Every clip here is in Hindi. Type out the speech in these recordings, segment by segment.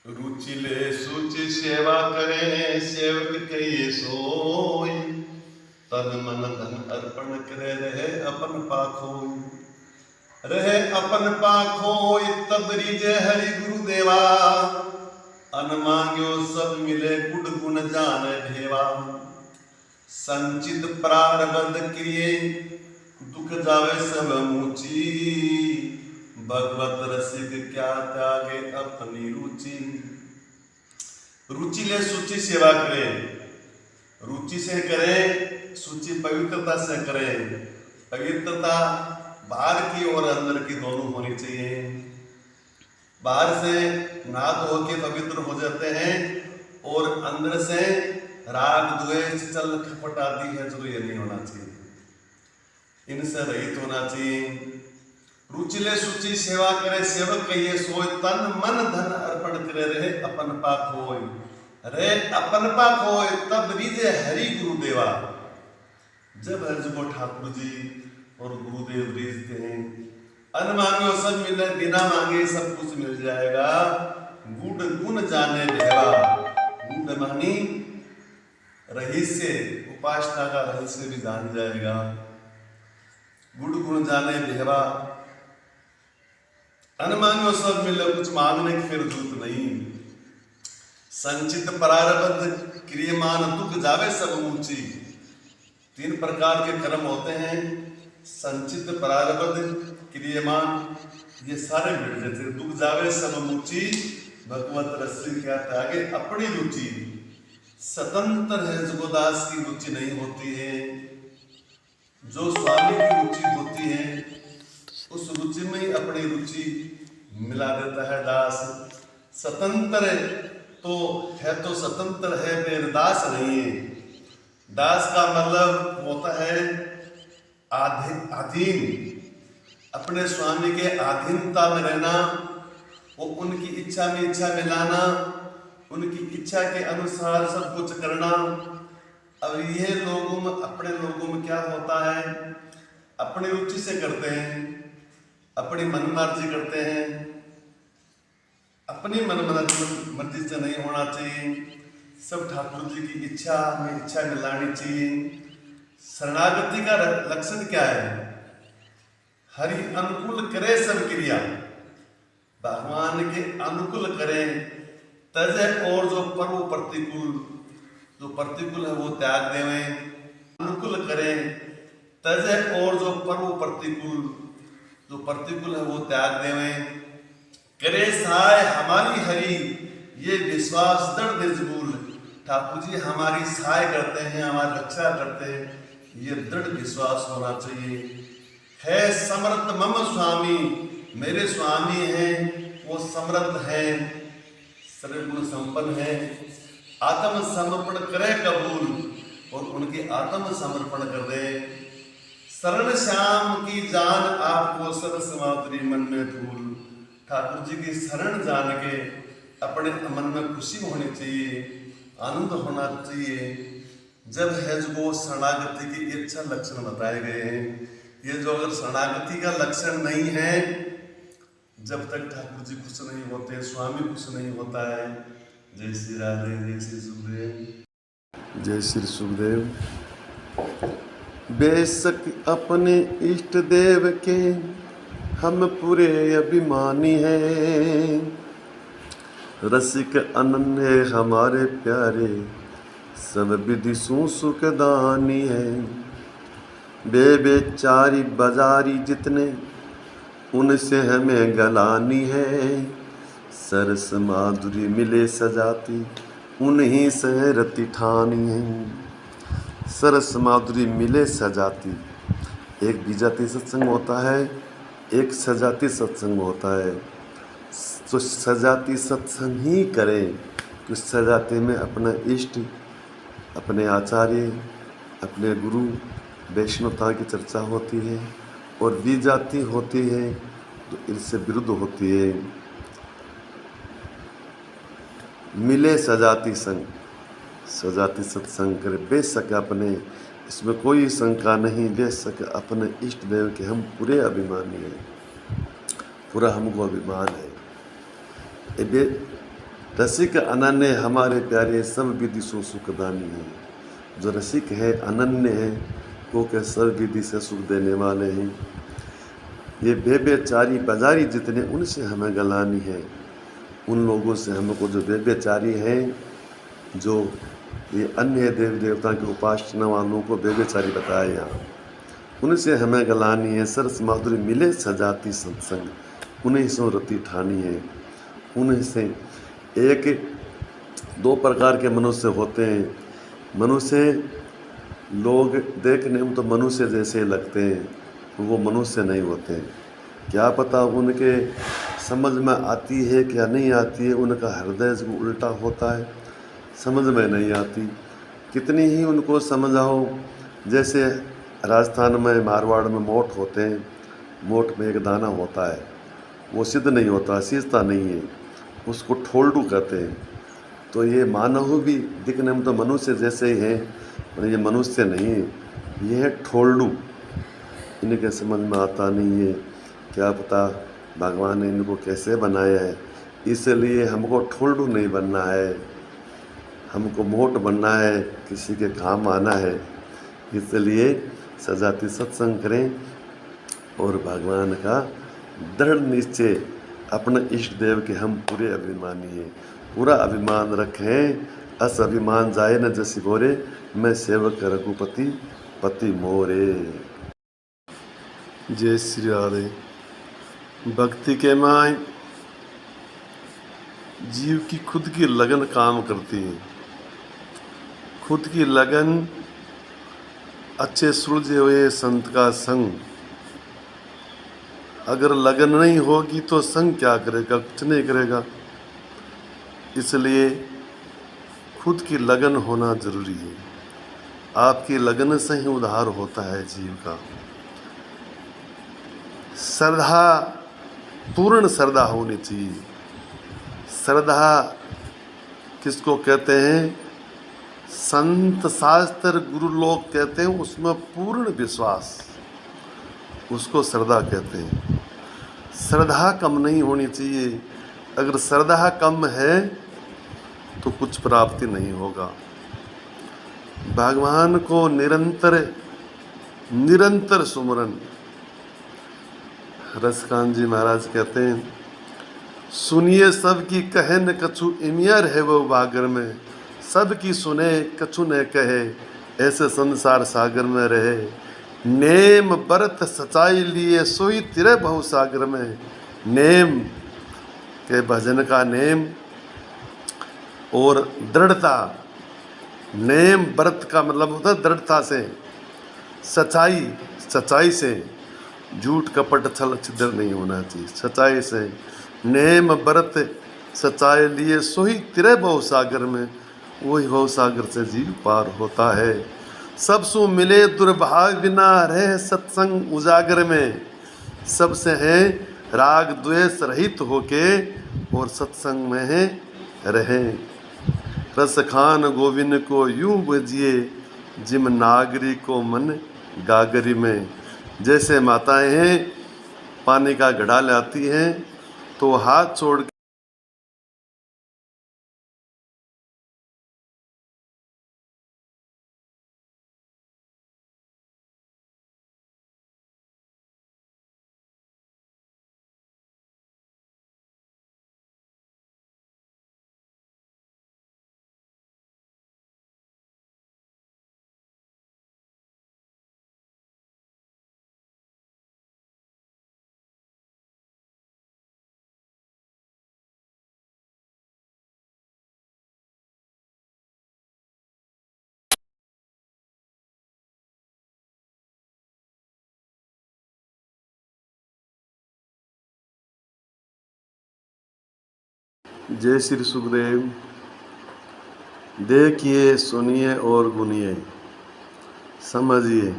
रुचिले सुचि सेवा करे सेवक कहिए सोई। तन मन धन अर्पण करे रहे अपन पाखोई। रहे अपन पाखोई तब रिजे हरि गुरुदेवा। अन मांग्यो सब मिले गुड गुण जाने भेवा। संचित प्रारब्ध क्रिये दुख जावे सब मुची। भगवत रसिक क्या त्यागे अपनी रुचि। रुचि ले सूची सेवा करे, रुचि से करे, सूची पवित्रता से करे। पवित्रता बाहर की और अंदर की दोनों होनी चाहिए। बाहर से नहा धो के पवित्र हो जाते हैं और अंदर से राग द्वेष चल खपट आदि है जो ये नहीं होना चाहिए, इनसे रहित होना चाहिए। रुचिले सूची सेवा करे सेवक कहिए सोय। तन मन धन अर्पण करे रहे अपन पाक होय। रहे अपन पाक होय तब रिजे हरि गुरुदेवा। जब हर को ठाकुर जी और गुरुदेव रीझते हैं, अन मांगो सब मिले, बिना मांगे सब कुछ मिल जाएगा। गुड गुण जाने देवा। गुड मानी रहस्य, उपासना का रहस्य भी जान जाएगा। गुड गुण जाने देवा। अन मांगो सब मिले, कुछ मांगने की फिर जरूरत नहीं। संचित प्रारब्ध क्रियमान दुख जावे सब ऊंची। तीन प्रकार के कर्म होते हैं, संचित प्रारब्ध क्रियमान, ये सारे मिट जाते। दुख जावे सब ऊंची भगवत रस्सी क्या त्यागे अपनी रुचि। स्वतंत्र है जो दास की रुचि नहीं होती है। जो स्वामी की रुचि होती है उस रुचि में ही अपनी रुचि मिला देता है दास। स्वतंत्र तो है, तो स्वतंत्र है, फिर दास नहीं है। दास का मतलब होता है अधीन, अपने स्वामी के अधीनता में रहना, वो उनकी इच्छा में इच्छा मिलाना, उनकी इच्छा के अनुसार सब कुछ करना। अब ये लोगों में, अपने लोगों में क्या होता है, अपनी रुचि से करते हैं, अपनी मनमर्जी करते हैं। अपनी मनमर्जी से नहीं होना चाहिए, सब ठाकुर जी की इच्छा में इच्छा मिलानी चाहिए। शरणागति का लक्षण क्या है? हरि अनुकूल करे सब क्रिया, भगवान के अनुकूल करें। तजे और जो पर्व प्रतिकूल, जो प्रतिकूल है वो त्याग देवें। अनुकूल करें तजे और जो पर्व प्रतिकूल, जो प्रतिकूल है वो त्याग देवें। करे सहाय हमारी हरि ये विश्वास दृढ़ निर्जबूल। ठाकुर जी हमारी सहाय करते हैं, हमारी रक्षा करते हैं, ये दृढ़ विश्वास होना चाहिए। है समर्थ मम स्वामी, मेरे स्वामी हैं, वो समर्थ हैं, सर्वगुण संपन्न हैं। आत्म समर्पण करे कबूल, और उनकी आत्म समर्पण कर दे। शरण श्याम की जान आपको सरस माधुरी मन में फूल। ठाकुर जी की शरण जान के अपने मन में खुशी होनी चाहिए, आनंद होना चाहिए। जब है जो वो शरणागति की इच्छा लक्षण बताए गए हैं, ये जो अगर शरणागति का लक्षण नहीं है, जब तक ठाकुर जी खुश नहीं होते, स्वामी खुश नहीं होता है। जय श्री राधे, जय श्री सुखदेव, जय श्री सुखदेव। बेशक अपने इष्ट देव के हम पूरे अभिमानी हैं। रसिक अनन्य हमारे प्यारे, सब विधि सुख दानी है। बेचारी बाजारी जितने, उनसे हमें गलानी है। सरस माधुरी मिले सजाती, उन्हीं से रति ठानी है। सरस माधुरी मिले सजाती, एक विजाती सत्संग होता है, एक सजाती सत्संग होता है। तो सजाती सत्संग ही करें, कि सजाती में अपना इष्ट, अपने आचार्य, अपने गुरु वैष्णवता की चर्चा होती है। और विजाती होती है तो इनसे विरुद्ध होती है। मिले सजाती संग, सजाती सत्संग करे। बेशक अपने, इसमें कोई शंका नहीं, बेशक अपने इष्ट देव के हम पूरे अभिमानी हैं, पूरा हमको अभिमान है। रसिक अनन्य हमारे प्यारे सब विधि सो सुखदानी है। जो रसिक है, अनन्य है, वो के सब विधि से सुख देने वाले हैं। ये बेबेचारी बाजारी जितने, उनसे हमें गलानी है। उन लोगों से हमको जो बेबेचारी हैं, जो ये अन्य देव देवता के उपासना वालों को बेबेचारी बताया यहाँ, उनसे हमें गलानी है। सरस माधुरी मिले सजाती सत्संग, उन्हीं सो रति ठानी है। उन्हीं से एक दो प्रकार के मनुष्य होते हैं। मनुष्य लोग देखने में तो मनुष्य जैसे लगते हैं, वो मनुष्य नहीं होते। क्या पता उनके समझ में आती है क्या नहीं आती है, उनका हृदय जो उल्टा होता है, समझ में नहीं आती। कितनी ही उनको समझाओ, जैसे राजस्थान में मारवाड़ में मोट होते हैं, मोट में एक दाना होता है, वो सिद्ध नहीं होता, सीजता नहीं है, उसको ठोल्डू कहते हैं। तो ये मानव भी दिखने में तो मनुष्य जैसे ही हैं, पर ये मनुष्य नहीं है, ये है ठोल्डू। इनके समझ में आता नहीं है। क्या पता भगवान ने इनको कैसे बनाया है। इसलिए हमको ठोल्डू नहीं बनना है, हमको मोट बनना है, किसी के काम आना है। इसलिए सजाती सत्संग करें और भगवान का दृढ़ निश्चय, अपने इष्ट देव के हम पूरे अभिमानी हैं, पूरा अभिमान रखें। अस अभिमान जाए न जसी बोरे, मैं सेवक रघुपति पति मोरे। जय श्री राधे। भक्ति के माय जीव की खुद की लगन काम करती है। खुद की लगन, अच्छे सुलझे हुए संत का संग। अगर लगन नहीं होगी तो संग क्या करेगा, कुछ नहीं करेगा। इसलिए खुद की लगन होना जरूरी है। आपकी लगन से ही उद्धार होता है जीव का। श्रद्धा, पूर्ण श्रद्धा होनी चाहिए। श्रद्धा किसको कहते हैं? संत शास्त्र गुरु लोग कहते हैं उसमें पूर्ण विश्वास, उसको श्रद्धा कहते हैं। श्रद्धा कम नहीं होनी चाहिए। अगर श्रद्धा कम है तो कुछ प्राप्ति नहीं होगा। भगवान को निरंतर निरंतर सुमरन। रसकान जी महाराज कहते हैं, सुनिए सबकी कहे न कछु इमियर है वो बागर में, सबकी सुने कछु न कहे ऐसे संसार सागर में रहे। नेम बरत सच्चाई लिए सोई तिरे बहु सागर में। नेम के भजन का नेम और दृढ़ता। नेम व्रत का मतलब होता है दृढ़ता से, सच्चाई, सच्चाई से, झूठ कपट छल छिद्र नहीं होना चाहिए, सच्चाई से। नेम व्रत सच्चाई लिए सोही तिरे बहु सागर में, वही बहु सागर से जीव पार होता है। सब सु मिले दुर्भाग बिना रहे सत्संग उजागर में। सबसे है राग द्वेष रहित होके और सत्संग में है रहे। रस खान गोविंद को यूं बजिए, जिम नागरी को मन गागरी में। जैसे माताएं हैं पानी का घड़ा लाती हैं तो हाथ छोड़ के जय श्री सुखदेव। देखिए, सुनिए और गुनिए, समझिए।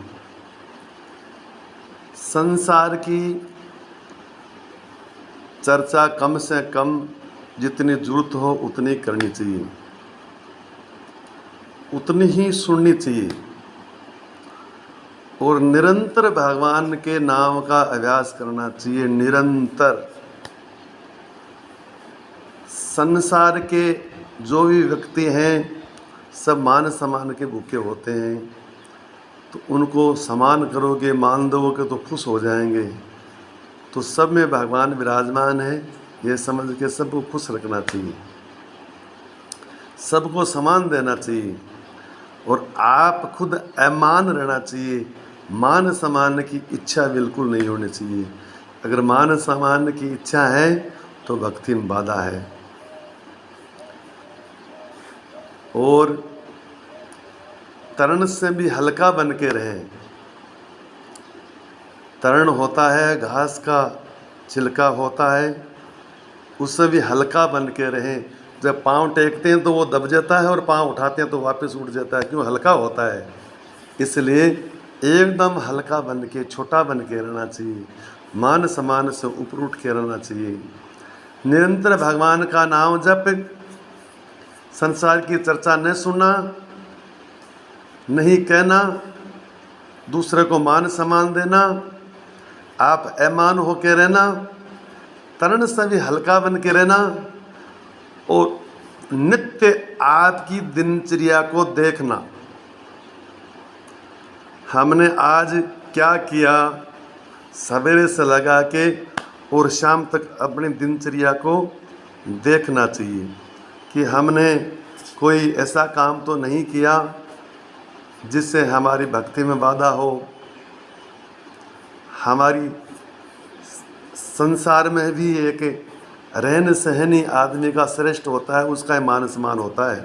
संसार की चर्चा कम से कम जितनी जरूरत हो उतनी करनी चाहिए, उतनी ही सुननी चाहिए और निरंतर भगवान के नाम का अभ्यास करना चाहिए। निरंतर संसार के जो भी व्यक्ति हैं सब मान सम्मान के भूखे होते हैं, तो उनको समान करोगे, मान दोगे तो खुश हो जाएंगे। तो सब में भगवान विराजमान है, ये समझ के सबको खुश रखना चाहिए, सबको समान देना चाहिए, और आप खुद अमान रहना चाहिए। मान सम्मान की इच्छा बिल्कुल नहीं होनी चाहिए। अगर मान सम्मान की इच्छा है तो भक्ति में बाधा है। और तरण से भी हल्का बन के रहें। तरण होता है, घास का छिलका होता है, उससे भी हल्का बन के रहें। जब पाँव टेकते हैं तो वो दब जाता है, और पाँव उठाते हैं तो वापस उठ जाता है, क्यों? हल्का होता है। इसलिए एकदम हल्का बन के, छोटा बन के रहना चाहिए। मान सम्मान से ऊपर उठ के रहना चाहिए। निरंतर भगवान का नाम जप, संसार की चर्चा न सुनना, नहीं कहना, दूसरे को मान सम्मान देना, आप अमान होके रहना, तरण से भी हल्का बन के रहना, और नित्य आपकी दिनचर्या को देखना। हमने आज क्या किया, सवेरे से लगा के और शाम तक अपनी दिनचर्या को देखना चाहिए कि हमने कोई ऐसा काम तो नहीं किया जिससे हमारी भक्ति में बाधा हो। हमारी संसार में भी एक रहन सहनी आदमी का श्रेष्ठ होता है, उसका मान सम्मान होता है।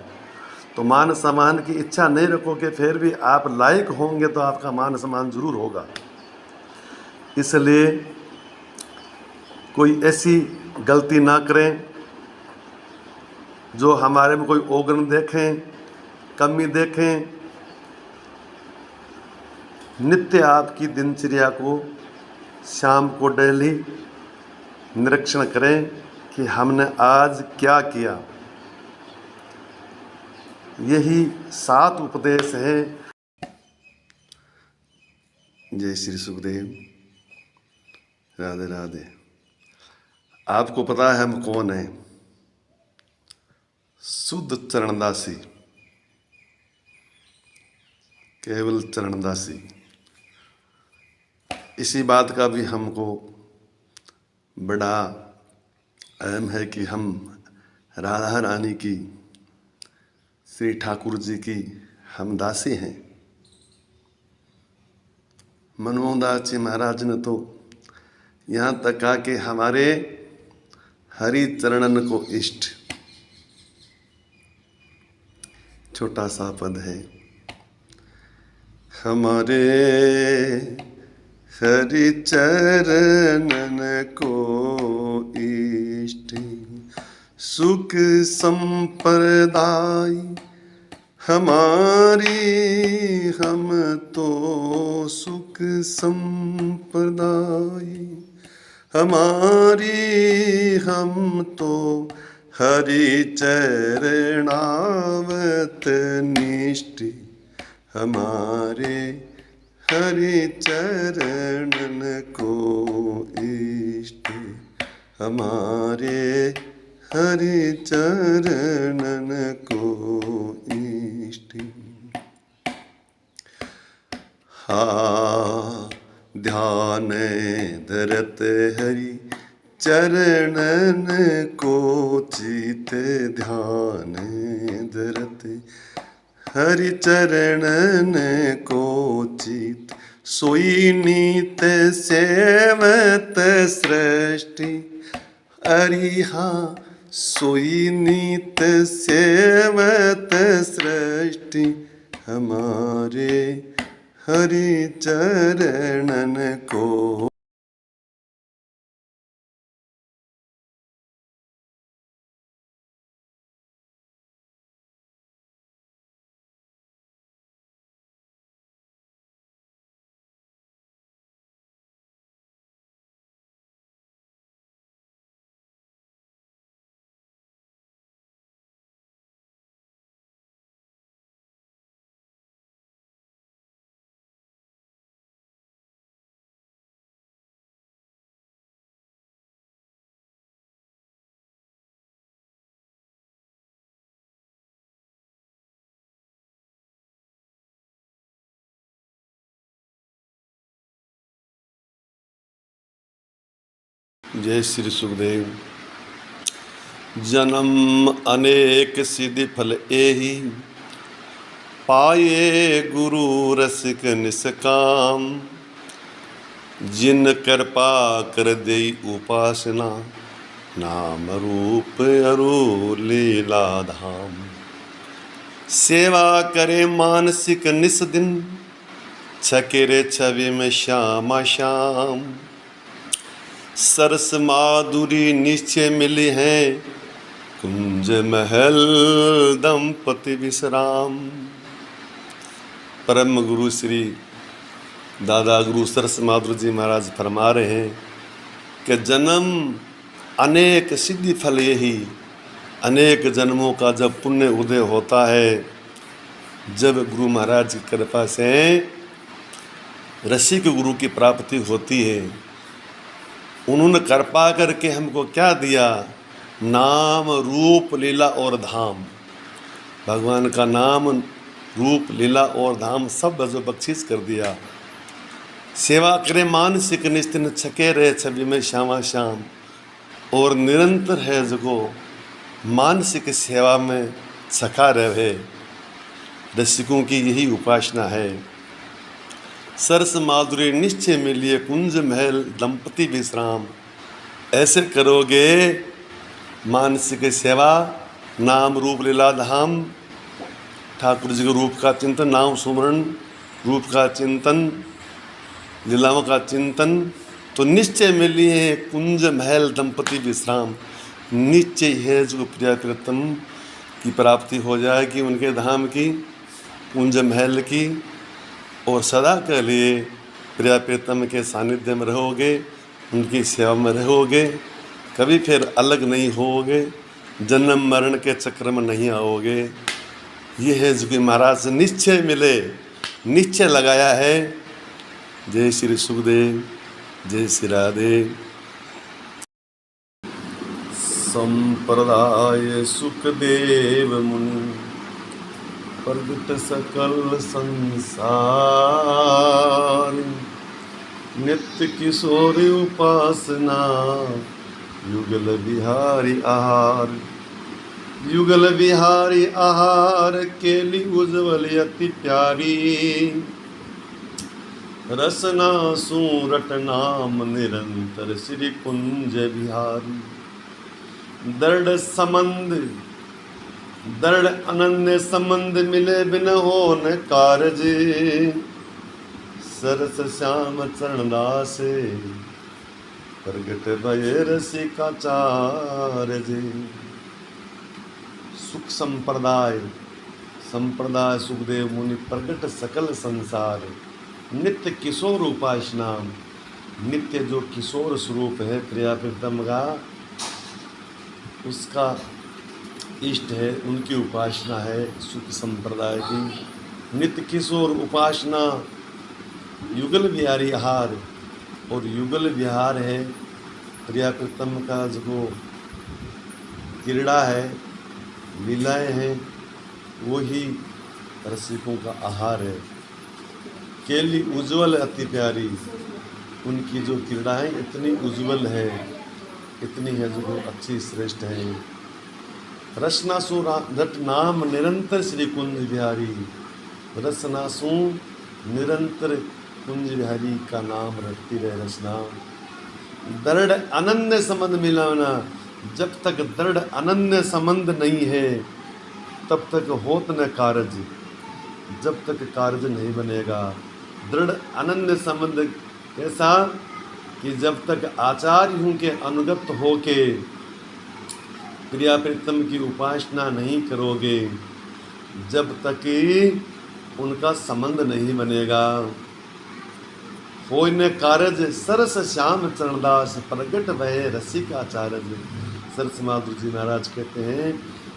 तो मान सम्मान की इच्छा नहीं रखोगे, फिर भी आप लायक होंगे तो आपका मान सम्मान जरूर होगा। इसलिए कोई ऐसी गलती ना करें जो हमारे में कोई औगुण देखें, कमी देखें। नित्य आपकी दिनचर्या को शाम को डेली निरीक्षण करें कि हमने आज क्या किया। यही 7 उपदेश हैं। जय श्री सुखदेव। राधे राधे। आपको पता है हम कौन हैं? शुद्ध चरणदासी, केवल चरणदासी। इसी बात का भी हमको बड़ा अहम है कि हम राधा रानी की, श्री ठाकुर जी की हम दासी हैं। मनमोहन दास जी महाराज ने तो यहाँ तक कहा कि हमारे हरि चरणन को इष्ट। छोटा सा पद है, हमारे हरि चरणन को इष्ट, सुख संप्रदाय हमारी, हम तो सुख संप्रदाय हमारी, हम तो हरि चरणावत निष्ठ, हमारे हरि चरणन को इष्ट, हमारे हरि चरणन को इष्ट। हा ध्यान धरत हरि चरणन को चित, ध्यान धरत हरि चरणन को चित, सोई नीत सेवत सृष्टि, अरिहा सोई नीत सेवत सृष्टि, हमारे हरि चरणन को जय श्री सुखदेव। जन्म अनेक सिद्धि फल एहि, पाए गुरु रसिक निष्काम। जिन कृपा कर देई उपासना, नाम रूप अरु लीला धाम। सेवा करे मानसिक निस दिन, छकेरे छवि में श्यामा श्याम। सरस माधुरी निश्चय मिली हैं, कुंज महल दंपति विश्राम। परम गुरु श्री दादा गुरु सरस माधुरी जी महाराज फरमा रहे हैं कि जन्म अनेक सिद्धि फल यही, अनेक जन्मों का जब पुण्य उदय होता है, जब गुरु महाराज की कृपा से रसिक गुरु की प्राप्ति होती है। उन्होंने कृपा करके हमको क्या दिया? नाम रूप लीला और धाम। भगवान का नाम रूप लीला और धाम सब जो बख्शीश कर दिया। सेवा करे मानसिक निस्तिन, छके रहे छवि में श्यामा श्याम। और निरंतर है जो मानसिक सेवा में छका रहे, रसिकों की यही उपासना है। सरस माधुरी निश्चय मिलिए, कुंज महल दंपति विश्राम। ऐसे करोगे मानसिक सेवा, नाम रूप लीला धाम, ठाकुर जी के रूप का चिंतन, नाम सुमरण, रूप का चिंतन, लीलाओं का चिंतन, तो निश्चय मिलिए कुंज महल दंपति विश्राम। निश्चय है जो प्रिया प्रियतम की प्राप्ति हो जाएगी, उनके धाम की, कुंज महल की। और सदा के लिए प्रिया प्रीतम के सानिध्य में रहोगे, उनकी सेवा में रहोगे, कभी फिर अलग नहीं होगे, जन्म मरण के चक्र में नहीं आओगे। ये है जो कि महाराज से निश्चय मिले, निश्चय लगाया है। जय श्री सुखदेव, जय श्री राधे। संप्रदाय सुखदेव मुनि, प्रगट सकल संसार। नित्य किशोर उपासना, युगल बिहारी आहार। युगल बिहारी आहार, केली उज्ज्वल अति प्यारी। रसना सूरट नाम निरंतर, श्री कुंज बिहारी। दृढ़ संबंध, दृढ़ अनन्य संबंध, मिले बिन हो न कारज। सरस श्याम चरणदास, प्रगट भय रसिकाचार्य। सुख संप्रदाय, संप्रदाय सुखदेव मुनि, प्रगट सकल संसार। नित्य किशोर उपासना, नित्य जो किशोर स्वरूप है प्रिया प्रीतम का, उसका इष्ट है, उनकी उपासना है सुख संप्रदाय की। नित्य किशोर उपासना, युगल बिहारी आहार। और युगल विहार है प्रिया प्रीतम का जो क्रीड़ा है, लीलाएँ हैं, वही रसिकों का आहार है। केली उज्ज्वल अति प्यारी, उनकी जो क्रीड़ाएँ इतनी उज्ज्वल है, इतनी है जो अच्छी श्रेष्ठ है। रसनासु रट नाम निरंतर, श्री कुंज बिहारी। रसनासु निरंतर कुंज बिहारी का नाम रटती रहे रसना। दृढ़ अनन्य संबंध मिलाना, जब तक दृढ़ अनन्य संबंध नहीं है तब तक होत न कारज, जब तक कारज नहीं बनेगा। दृढ़ अनन्य संबंध कैसा कि जब तक आचार्यों के अनुगत होके प्रिया प्रीतम की उपासना नहीं करोगे, जब तक उनका संबंध नहीं बनेगा। होय न कारज, सरस श्याम चरणदास, प्रगट भय रसिकाचार्य। सरस माधुरी जी महाराज कहते हैं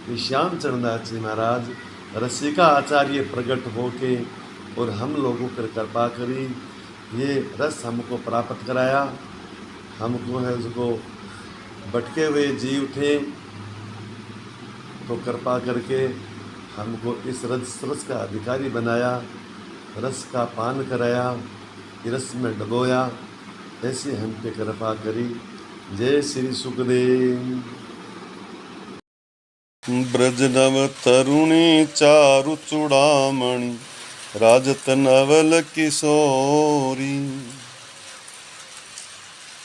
कि श्याम चरणदास जी महाराज रसिका आचार्य प्रकट होके और हम लोगों पर कृपा करी, ये रस हमको प्राप्त कराया। हमको है उसको भटके हुए जीव थे, तो कृपा करके हमको इस रस का अधिकारी बनाया, रस का पान कराया, रस में डबोया। ऐसे हम पे कृपा करी। जय श्री सुखदेव। ब्रज नव तरुणी चारु चूड़ामणि, राजत नवल किशोरी।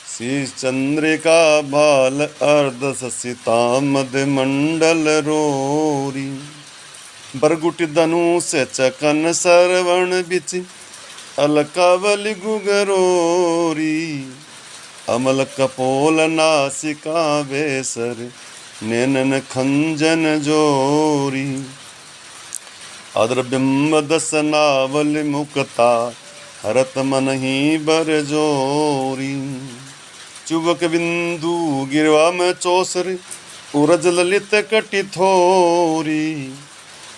श्री चंद्रिका बाल अर्ध ससितामद मंडल रोरी। बरगुट धनुष चकन सरवण बिच, अलकावल गुगरोरी। अमल कपोल नासिका बेसर, नैनन खंजन जोरी। अद्रबिंब दसनावल मुक्ता, हरत मन ही बर जोरी। चुबक बिंदु गिरवा में चौसर, उरज ललित कटि थोरी।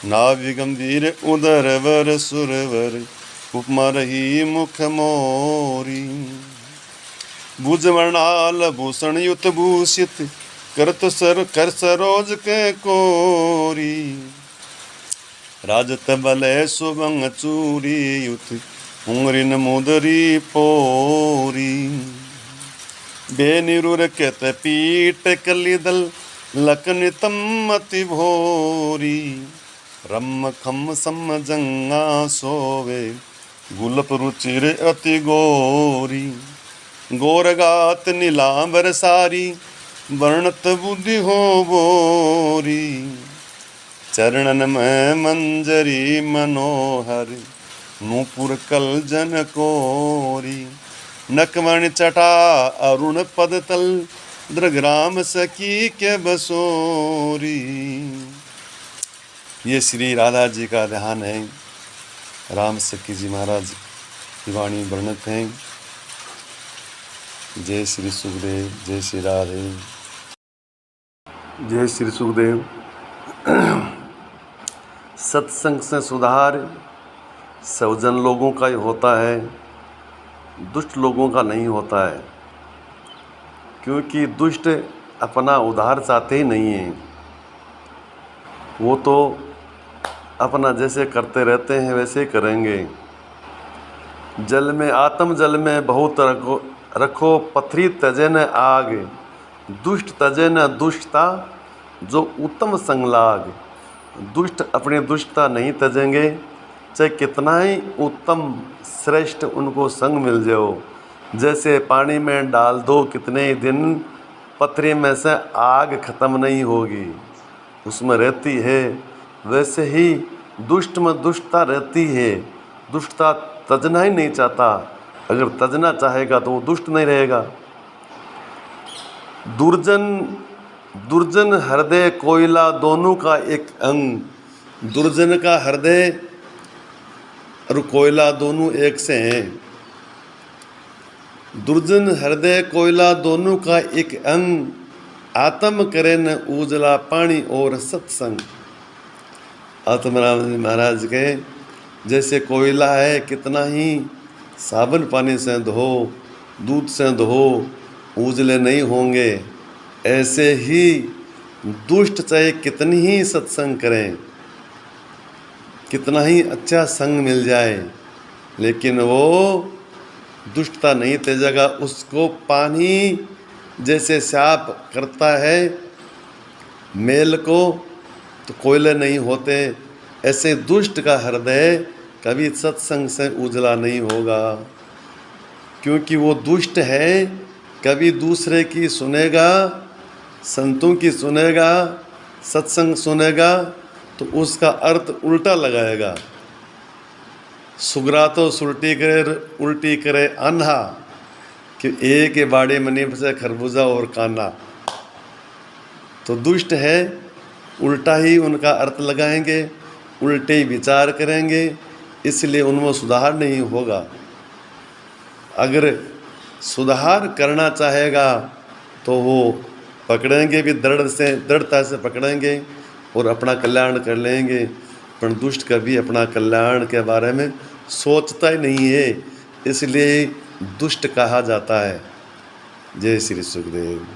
नाभि गंभीर उदर वर सुरवर, उपमा रही मुख मोरी। भुज मृणाल भूषण युत भूषित, करत सर कर सरोज के कोरी। राजत बलय सुभंग चूरी युत, उंगरिन मुदरी पोरी। बेनिरुर केत पीट कलिदल, लकन तम्मति भोरी। रम खम सम जंगा सोवे, गुलप रुचिर अति गोरी। गोरगात नीलांबर सारी, वर्णत बुद्धि हो बोरी। चरणन में मंजरी मनोहर, नूपुर कल जन कोरी। नकमण चटा अरुण पद तल, दृग्राम सखी के बसोरी। ये श्री राधा जी का ध्यान है। राम सखी जी महाराज की वाणी वर्णित है। जय श्री सुखदेव, जय श्री राधे। जय श्री सुखदेव। सत्संग से सुधार सज्जन लोगों का ही होता है, दुष्ट लोगों का नहीं होता है। क्योंकि दुष्ट अपना उद्धार चाहते ही नहीं हैं। वो तो अपना जैसे करते रहते हैं वैसे ही करेंगे। जल में आत्म जल में बहुत रखो, पथरी तजे न आग। दुष्ट तजे न दुष्टता, जो उत्तम संग लाग। दुष्ट अपनी दुष्टता नहीं तजेंगे, चाहे कितना ही उत्तम श्रेष्ठ उनको संग मिल जाओ। जैसे पानी में डाल दो कितने ही दिन, पथरी में से आग खत्म नहीं होगी, उसमें रहती है। वैसे ही दुष्ट में दुष्टता रहती है। दुष्टता तजना ही नहीं चाहता। अगर तजना चाहेगा तो वो दुष्ट नहीं रहेगा। दुर्जन हृदय कोयला, दोनों का एक अंग। दुर्जन का हृदय और कोयला दोनों एक से हैं। दुर्जन हृदय कोयला दोनों का एक अंग। आत्म करे न उजला, पानी और सत्संग। आत्मराम जी महाराज के जैसे कोयला है, कितना ही साबुन पानी से धो, दूध से धो, उजले नहीं होंगे। ऐसे ही दुष्ट चाहे कितनी ही सत्संग करें, कितना ही अच्छा संग मिल जाए, लेकिन वो दुष्टता नहीं तेजेगा। उसको पानी जैसे साफ करता है मेल को, तो कोयले नहीं होते। ऐसे दुष्ट का हृदय कभी सत्संग से उजला नहीं होगा। क्योंकि वो दुष्ट है, कभी दूसरे की सुनेगा, संतों की सुनेगा, सत्संग सुनेगा तो उसका अर्थ उल्टा लगाएगा। सुगरा तो उल्टी करे अन्हा, कि एक के बाड़े में नहीं फंसे खरबूजा और काना। तो दुष्ट है, उल्टा ही उनका अर्थ लगाएंगे, उल्टे ही विचार करेंगे, इसलिए उनमें सुधार नहीं होगा। अगर सुधार करना चाहेगा तो वो पकड़ेंगे भी दृढ़ता से पकड़ेंगे और अपना कल्याण कर लेंगे। पर दुष्ट कभी अपना कल्याण के बारे में सोचता ही नहीं है, इसलिए दुष्ट कहा जाता है। जय श्री सुखदेव।